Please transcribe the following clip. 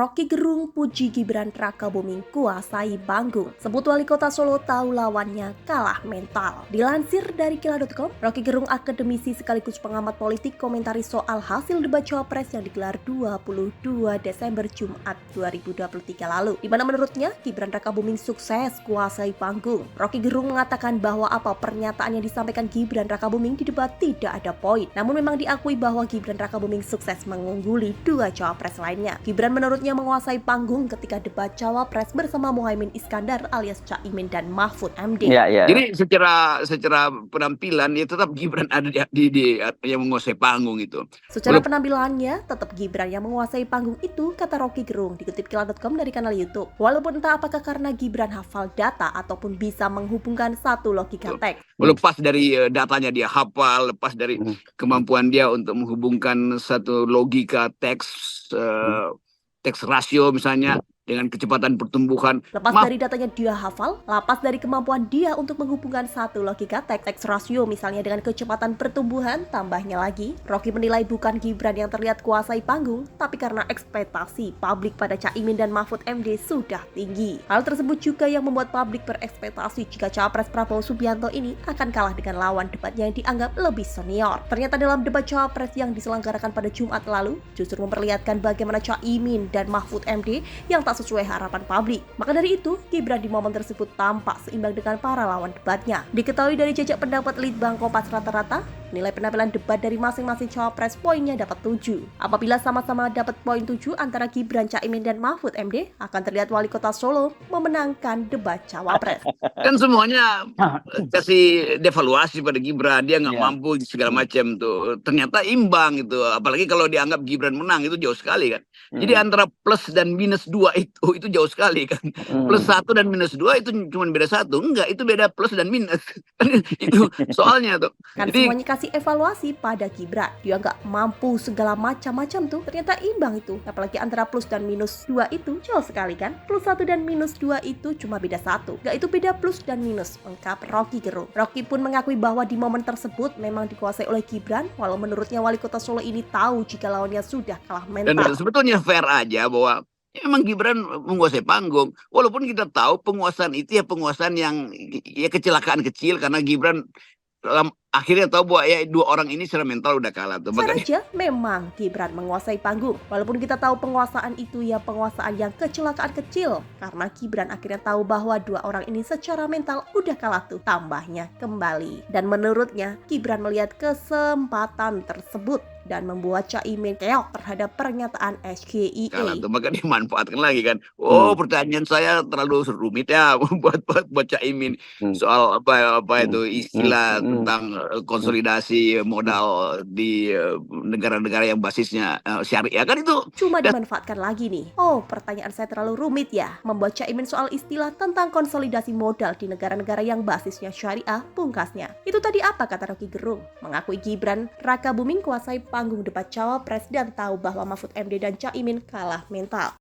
Rocky Gerung puji Gibran Rakabuming kuasai panggung. Sebut wali kota Solo tahu lawannya kalah mental. Dilansir dari Kila.com, Rocky Gerung akademisi sekaligus pengamat politik komentari soal hasil debat Cawapres yang digelar 22 Desember Jumat 2023 lalu. Di mana menurutnya Gibran Rakabuming sukses kuasai panggung. Rocky Gerung mengatakan bahwa apa pernyataan yang disampaikan Gibran Rakabuming di debat tidak ada poin. Namun memang diakui bahwa Gibran Rakabuming sukses mengungguli dua Cawapres lainnya. Gibran menurutnya menguasai panggung ketika debat Cawapres bersama Muhaimin Iskandar alias Caimin dan Mahfud MD. Ya. Jadi secara penampilan ya tetap Gibran ada di yang menguasai panggung itu. Secara penampilannya tetap Gibran yang menguasai panggung itu, kata Rocky Gerung dikutip Kila.com dari kanal YouTube. Walaupun entah apakah karena Gibran hafal data ataupun bisa menghubungkan satu logika teks. Lepas dari datanya dia hafal, lepas dari kemampuan dia untuk menghubungkan satu logika teks rasio misalnya dengan kecepatan pertumbuhan. Lepas dari datanya dia hafal, lepas dari kemampuan dia untuk menghubungkan satu logika teks rasio misalnya dengan kecepatan pertumbuhan, tambahnya lagi, Rocky menilai bukan Gibran yang terlihat kuasai panggung, tapi karena ekspektasi publik pada Caimin dan Mahfud MD sudah tinggi. Hal tersebut juga yang membuat publik berekspektasi jika Cawapres Prabowo Subianto ini akan kalah dengan lawan debatnya yang dianggap lebih senior. Ternyata dalam debat Cawapres yang diselenggarakan pada Jumat lalu, justru memperlihatkan bagaimana Caimin dan Mahfud MD yang tak sesuai harapan publik. Maka dari itu, Gibran di momen tersebut tampak seimbang dengan para lawan debatnya. Diketahui dari jajak pendapat Litbang Kompas rata-rata, nilai penampilan debat dari masing-masing Cawapres poinnya dapat 7. Apabila sama-sama dapat poin 7 antara Gibran, Caimin, dan Mahfud MD, akan terlihat wali kota Solo memenangkan debat Cawapres. Kan semuanya kasih devaluasi pada Gibran, dia nggak mampu segala macam tuh. Ternyata imbang itu, apalagi kalau dianggap Gibran menang itu jauh sekali kan. Jadi antara plus dan minus 2 itu jauh sekali kan. Plus 1 dan minus 2 itu cuma beda 1. Enggak, itu beda plus dan minus. Itu soalnya tuh. Kan Jadi semuanya kasih evaluasi pada Gibran. Dia nggak mampu segala macam-macam tuh. Ternyata imbang itu. Apalagi antara plus dan minus 2 itu jauh sekali kan. Plus 1 dan minus 2 itu cuma beda 1. Nggak itu beda plus dan minus. Lengkap Rocky Gerung. Rocky pun mengakui bahwa di momen tersebut memang dikuasai oleh Gibran. Walau menurutnya wali kota Solo ini tahu jika lawannya sudah kalah mental. dan sebetulnya fair aja bahwa ya memang Gibran menguasai panggung. Walaupun kita tahu penguasaan itu ya penguasaan yang ya kecelakaan kecil karena Gibran akhirnya tahu bahwa ya dua orang ini secara mental udah kalah tuh. Makanya aja memang Gibran menguasai panggung. Walaupun kita tahu penguasaan itu ya penguasaan yang kecelakaan kecil. Karena Gibran akhirnya tahu bahwa dua orang ini secara mental udah kalah tuh. Tambahnya kembali. Dan menurutnya Gibran melihat kesempatan tersebut dan membuat Caimin keok terhadap pernyataan SGIE. Kalah tuh, maka dimanfaatkan lagi kan. Pertanyaan saya terlalu rumit ya buat Caimin soal apa itu istilah tentang konsolidasi modal di negara-negara yang basisnya syariah kan itu. Cuma dimanfaatkan lagi nih. Oh, pertanyaan saya terlalu rumit ya. Membuat Caimin soal istilah tentang konsolidasi modal di negara-negara yang basisnya syariah, pungkasnya. Itu tadi apa kata Rocky Gerung? Mengakui Gibran Rakabuming kuasai panggung debat Cawapres dan tahu bahwa Mahfud MD dan Caimin kalah mental.